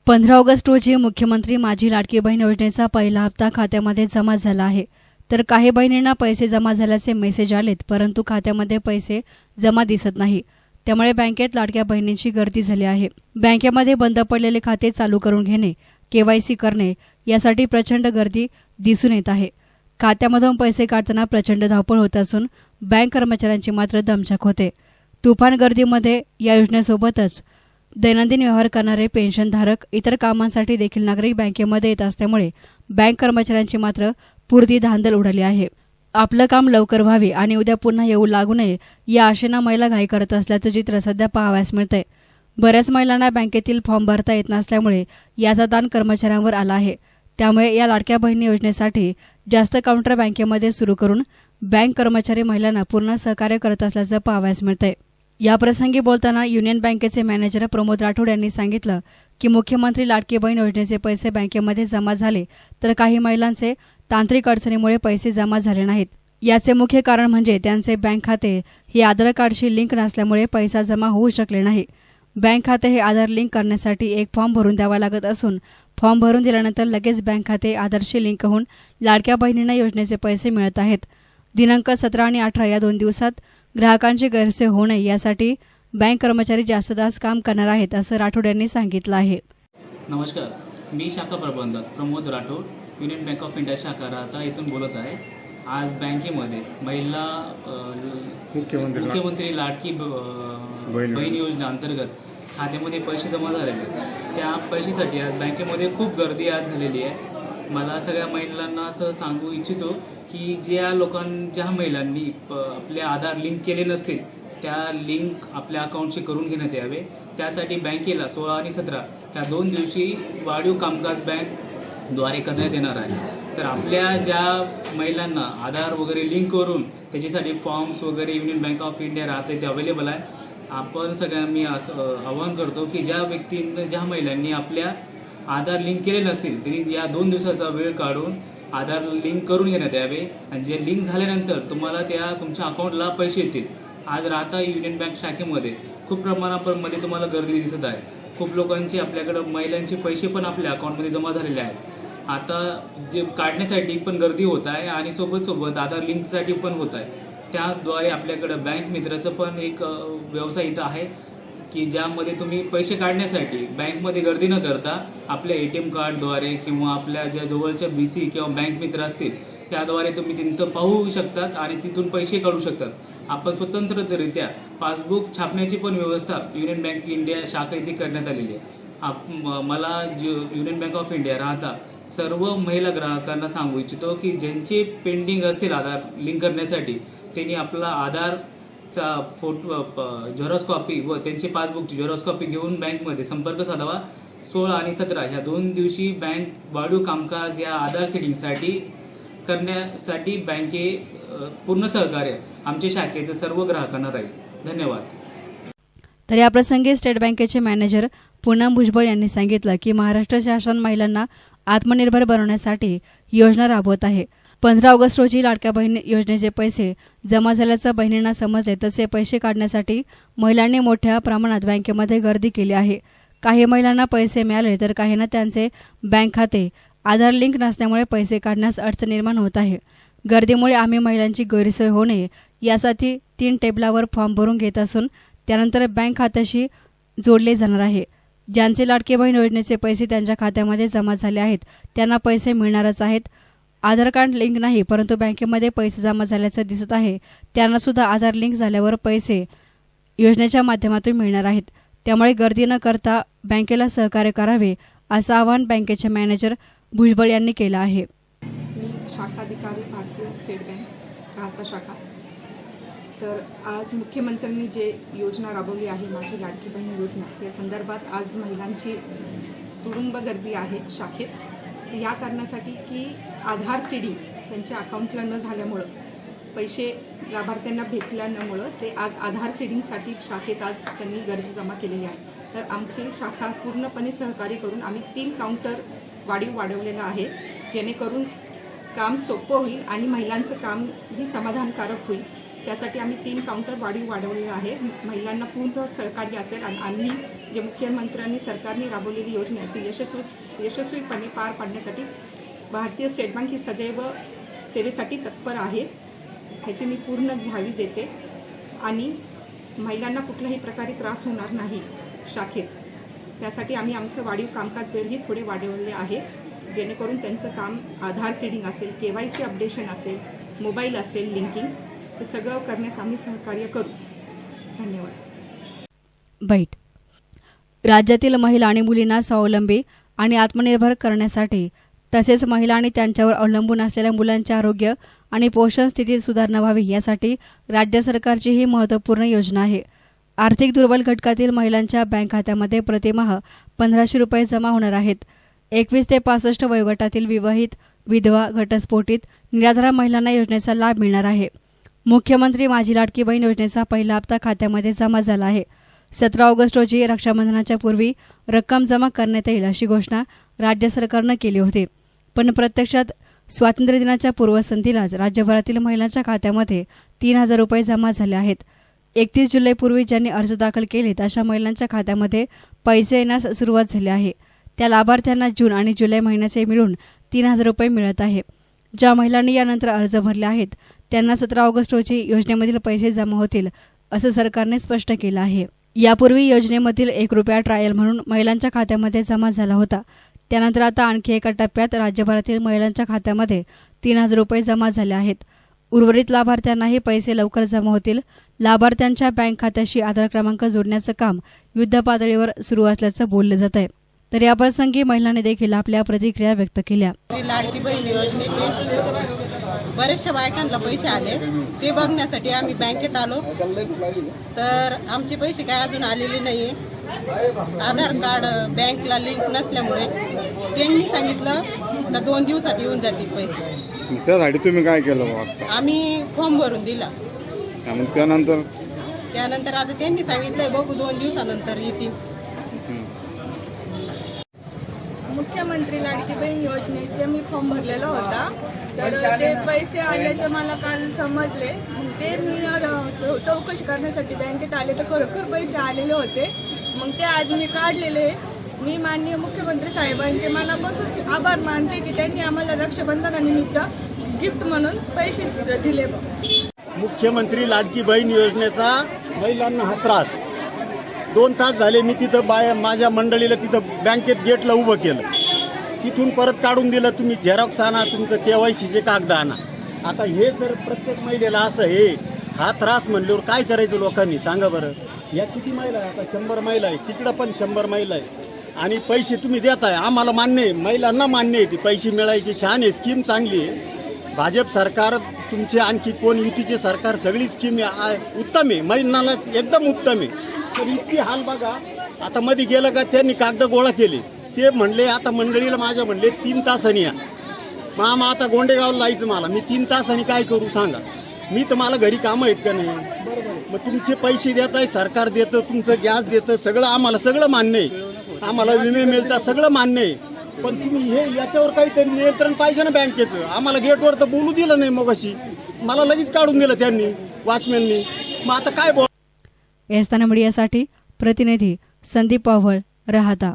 15 August रोजी मुख्यमंत्री माझी लाडकी बहीण योजनेचा पहिला हप्ता खात्यामध्ये जमा झाला आहे. तर काही बहिणींना पैसे जमा झाल्याचे मेसेज आलेत, परंतु खात्यामध्ये पैसे जमा दिसत नाही. त्यामुळे बँकेत लाडक्या बहिणींची गर्दी झाली आहे. बँकेमध्ये बंद पडलेले खाते चालू करून घेणे, केवायसी करणे यासाठी प्रचंड गर्दी दिसून येत आहे. खात्यामधून पैसे काढताना प्रचंड धावपळ होत असून बँक कर्मचाऱ्यांची मात्र दमछाक होते. तुफान गर्दीमध्ये या योजनेसोबतच दैनंदिन व्यवहार करणारे पेन्शनधारक, इतर कामांसाठी देखील नागरिक बँकेमध्ये येत असल्यामुळे बँक कर्मचाऱ्यांची मात्र पुरती धांदल उडाली आहे. आपलं काम लवकर व्हावे आणि उद्या पुन्हा येऊ लागू नये या आशेनं महिला घाई करत असल्याचं चित्र सध्या पाहावयास मिळतंय. बऱ्याच महिलांना बँकेतील फॉर्म भरता येत नसल्यामुळे याचा ताण कर्मचाऱ्यांवर आला आहे. त्यामुळे या लाडक्या बहिणी योजनेसाठी जास्त काउंटर बँकेमध्ये सुरू करून बँक कर्मचारी महिलांना पूर्ण सहकार्य करत असल्याचं पाहावयास मिळतंय. याप्रसंगी बोलताना युनियन बँकेचे मॅनेजर प्रमोद राठोड यांनी सांगितलं की मुख्यमंत्री लाडकी बहीण योजनेचे पैसे बँकेमध्ये जमा झाले, तर काही महिलांचे तांत्रिक अडचणीमुळे पैसे जमा झाले नाहीत. याचे मुख्य कारण म्हणजे त्यांचे बँक खाते हे आधार कार्डशी लिंक नसल्यामुळे पैसा जमा होऊ शकले नाही. बँक खाते हे आधार लिंक करण्यासाठी एक फॉर्म भरून द्यावा लागत असून फॉर्म भरून दिल्यानंतर लगेच बँक खाते आधारशी लिंक होऊन लाडक्या बहिणींना योजनेचे पैसे मिळत आहेत. दिनांक 17 आणि 18 या 2 दिवसात ग्राहकांची गैरसोय होऊ नये यासाठी बँक कर्मचारी जास्त तास काम करणार आहेत, असं राठोड यांनी सांगितलं आहे. नमस्कार, मी शाखा प्रबंधक Pramod Rathod, union bank of India शाखा राहता येथून बोलत आहे. आज बँकेमध्ये महिला मुख्यमंत्री लाडकी बहीण योजना अंतर्गत खात्यामध्ये पैसे जमा झालेले आहेत. त्या पैशासाठी आज बँकेमध्ये खूप गर्दी आज झालेली आहे. मला सगळ्या महिलांना असं सांगू इच्छितो की ज्या महिलांनी आपले आधार लिंक केले नसतील त्या लिंक आपल्या अकाउंटशी करून घेण्यात यावे. त्यासाठी बँकेला 16 आणि 17 ह्या 2 दिवशी वाढीव कामकाज बँकद्वारे करण्यात येणार आहे. तर आपल्या ज्या महिलांना आधार वगैरे लिंक करून त्याच्यासाठी फॉर्म्स वगैरे युनियन बँक ऑफ इंडिया राहते ते अवेलेबल आहे. आपण सगळ्यांना मी असं आवाहन करतो की ज्या महिलांनी आपल्या आधार लिंक केले नसतील तरी या 2 दिवसाचा वेळ काढून आधार लिंक करून घेण्यात यावे आणि जे लिंक झाल्यानंतर तुम्हाला तुमच्या अकाउंटला पैसे येतील. आज राहता युनियन बँक शाखेमध्ये खूप प्रमाणामध्ये तुम्हाला गर्दी दिसत आहे. खूप लोकांचे आपल्याकडं महिलांचे पैसे पण आपल्या अकाउंटमध्ये जमा झालेले आहेत. आता जे काढण्यासाठी पण गर्दी होत आहे आणि सोबत आधार लिंकसाठी पण होत आहे. त्याद्वारे आपल्याकडं बँक मित्राचं पण एक व्यवसाय इथं आहे की ज्यामध्ये तुम्ही पैसे काढण्यासाठी बँकमध्ये गर्दी न करता आपल्या ATM कार्डद्वारे किंवा आपल्या ज्या जवळच्या BC किंवा बँक मित्र असतील त्याद्वारे तुम्ही तिथं पाहू शकतात आणि तिथून पैसे काढू शकतात. आपण स्वतंत्ररित्या पासबुक छापण्याची पण व्यवस्था युनियन बँक इंडिया शाखा इथे करण्यात आलेली आहे. मला युनियन बँक ऑफ इंडिया राहता सर्व महिला ग्राहकांना सांगू इच्छितो की ज्यांचे पेंडिंग असतील आधार लिंक करण्यासाठी त्यांनी आपला आधारचा फोटो झेरॉक्स कॉपी व त्यांची पासबुकची झेरॉक्स कॉपी घेऊन बँकमध्ये संपर्क साधावा. 16 आणि 17 ह्या 2 दिवशी बँक वाढीव कामकाज या आधार सेटिंगसाठी करण्यासाठी बँके पूर्ण सहकार्य आमच्या शाखेचं सर्व ग्राहकांना राहील. धन्यवाद. तर याप्रसंगी स्टेट बँकेचे मॅनेजर पूनम भुजबळ यांनी सांगितलं की महाराष्ट्र शासन महिलांना आत्मनिर्भर बनवण्यासाठी योजना राबवत आहे. 15 ऑगस्ट रोजी लाडक्या बहीण योजनेचे पैसे जमा झाल्याचं बहिणींना समजले, तसे पैसे काढण्यासाठी महिलांनी मोठ्या प्रमाणात बँकेमध्ये गर्दी केली आहे. काही महिलांना पैसे मिळाले तर काहींना त्यांचे बँक खाते आधार लिंक नसल्यामुळे पैसे काढण्यास अडचण निर्माण होत आहे. गर्दीमुळे आम्ही महिलांची गैरसोय होऊ नये यासाठी 3 टेबलावर फॉर्म भरून घेत असून त्यानंतर बँक खात्याशी जोडले जाणार आहे. ज्यांचे लाडकी बहीण योजनेचे पैसे त्यांच्या खात्यामध्ये जमा झाले आहेत त्यांना पैसे मिळणारच आहेत. आधार कार्ड लिंक नाही परंतु बँकेमध्ये पैसे जमा झाल्याचं दिसत आहे त्यांना सुद्धा आधार लिंक झाल्यावर पैसे योजनेच्या माध्यमातून मिळणार आहेत. त्यामुळे गर्दी न करता बँकेला सहकार्य करावे असं आवाहन बँकेचे मॅनेजर भुजबळ यांनी केलं आहे. मी शाखाधिकारी भारतीय स्टेट बँक राहता शाखा. तर आज मुख्यमंत्र्यांनी जे योजना राबवली आहे माझी लाडकी बहीण योजना या संदर्भात आज महिलांची तुडुंब गर्दी आहे शाखेत. या कारणासाठी की आधार सीडिंग त्यांच्या अकाउंटला न झाल्यामुळं पैसे लाभार्थ्यांना भेटल्यामुळं ते आज आधार सीडिंगसाठी शाखेत आज त्यांनी गर्दी जमा केलेली आहे. तर आमची शाखा पूर्णपणे सहकार्य करून आम्ही 3 काउंटर वाढवलेलं आहे जेणेकरून काम सोपं होईल आणि महिलांचं कामही समाधानकारक होईल. त्यासाठी आम्ही 3 काउंटर वाढवलेलं आहे. महिलांना पूर्ण सहकार्य असेल आणि आम्ही जे मुख्यमंत्र्यांनी सरकारने राबवलेली योजना आहे ती यशस्वीपणे पार पाडण्यासाठी भारतीय स्टेट बँक ही सदैव सेवेसाठी तत्पर आहे. ह्याची मी पूर्ण ग्वाही देते आणि महिलांना कुठल्याही प्रकारे त्रास होणार नाही शाखेत. त्यासाठी आम्ही आमचं वाढीव कामकाज वेळही थोडे वाढवले आहे, जेणेकरून त्यांचं काम आधार सीडिंग असेल, KYC अपडेशन असेल, मोबाईल असेल, लिंकिंग हे सगळं करण्यास आम्ही सहकार्य करू. धन्यवाद. बैठ. राज्यातील महिला आणि मुलींना स्वावलंबी आणि आत्मनिर्भर करण्यासाठी तसेच महिला आणि त्यांच्यावर अवलंबून असलेल्या मुलांचे आरोग्य आणि पोषण स्थितीत सुधारणा व्हावी यासाठी राज्य सरकारची ही महत्त्वपूर्ण योजना आहे. आर्थिक दुर्बल घटकातील महिलांच्या बँक खात्यामध्ये प्रतिमाह 1500 रुपये जमा होणार आहेत. 21 ते 65 वयोगटातील विवाहित, विधवा, घटस्फोटित, निराधार महिलांना योजनेचा लाभ मिळणार आहे. मुख्यमंत्री माझी लाडकी बहीण योजनेचा पहिला हप्ता खात्यामध्ये जमा झाला आहे. 17 ऑगस्ट रोजी रक्षाबंधनाच्या पूर्वी रक्कम जमा करण्यात येईल अशी घोषणा राज्य सरकारनं केली होती. पण प्रत्यक्षात स्वातंत्र्यदिनाच्या पूर्वसंध्येलाच राज्यभरातील महिलांच्या खात्यामध्ये 3000 रुपये जमा झाले आहेत. 31 जुलैपूर्वी ज्यांनी अर्ज दाखल केलेत अशा महिलांच्या खात्यामध्ये पैसे येण्यास सुरुवात झाली आहे. त्या लाभार्थ्यांना जून आणि जुलै महिन्याचे मिळून 3000 रुपये मिळत आहे. ज्या महिलांनी यानंतर अर्ज भरले आहेत त्यांना 17 ऑगस्ट रोजी योजनेमधील पैसे जमा होतील असं सरकारने स्पष्ट केलं आहे. यापूर्वी योजनेमधील 1 रुपया ट्रायल म्हणून महिलांच्या खात्यामध्ये जमा झाला होता. त्यानंतर आता आणखी एका टप्प्यात राज्यभरातील महिलांच्या खात्यामध्ये 3000 रुपये जमा झाले आहेत. उर्वरित लाभार्थ्यांनाही पैसे लवकर जमा होतील. लाभार्थ्यांच्या बँक खात्याशी आधार क्रमांक जोडण्याचं काम युद्धपातळीवर सुरू असल्याचं बोललं जात आहे. तर याप्रसंगी महिलांनी देखील आपल्या प्रतिक्रिया व्यक्त केल्या. लाडकी बहीण योजनेचे बरेचशा बायकांना पैसे आले, ते बघण्यासाठी आम्ही बँकेत आलो. तर आमचे पैसे काय अजून आलेले नाहीये. आधार कार्ड बँकला लिंक नसल्यामुळे त्यांनी सांगितलं का 2 दिवसात येऊन जातील पैसे. त्यासाठी तुम्ही काय केलं? आम्ही फॉर्म भरून दिला. त्यानंतर आता त्यांनी सांगितलंय बघू 2 दिवसानंतर येतील. मुख्यमंत्री लाडकी बहीण योजनेचे मी फॉर्म भरलेला होता. तर ते पैसे आल्याचे मला काल समजले. ते मी चौकशी करण्यासाठी बँकेत आले तर खरोखर पैसे आलेले होते. मग ते आज मी काढलेले. मी माननीय मुख्यमंत्री साहेबांचे मनापासून आभार मानते की त्यांनी आम्हाला रक्षाबंधनानिमित्त गिफ्ट म्हणून पैसे दिले. मुख्यमंत्री लाडकी बहीण योजनेचा महिलांना हा त्रास 2 तास झाले. मी तिथं माझ्या मंडळीला तिथं बँकेत गेटला उभं केलं. तिथून परत काढून दिलं, तुम्ही झेरॉक्स आणा, तुमचं KYCचे कागद आणा. आता हे जर प्रत्येक महिलेला असं हा त्रास म्हणल्यावर काय करायचं लोकांनी सांगा बरं. या किती महिला आहे? आता 100 महिला आहे, तिकडं पण 100 महिला आहे. आणि पैसे तुम्ही देताय, आम्हाला मान्य आहे, महिलांना मान्य आहे, ती पैसे मिळायची छान आहे, स्कीम चांगली आहे. भाजप सरकार तुमचे आणखी कोण युतीचे सरकार सगळी स्कीम उत्तम आहे, महिलांना एकदम उत्तम आहे. तर इतकी हाल बघा. आता मध्ये गेलं का त्यांनी कागद गोळा केले. ते म्हणले आता मंडळीला माझ्या म्हणले 3 तासांनी या. मग आता गोंडेगावला जायचं मला, मी 3 तासांनी काय करू सांगा. मी तर मला घरी कामं आहेत का नाही. मग तुमचे पैसे देत आहे, सरकार देतं, तुमचं गॅस देतं, सगळं आम्हाला सगळं मान्य आहे. आम्हाला विमे मिळतात, सगळं मान्य आहे. पण तुम्ही याच्यावर काहीतरी नियंत्रण पाहिजे ना बँकेचं. आम्हाला गेटवर तर बोलू दिलं नाही. मग अशी मला लगेच काढून दिलं त्यांनी, वॉचमॅननी. मग आता काय बोल. एस्ताना मीडियासाठी प्रतिनिधी संदीप पावळ, राहता.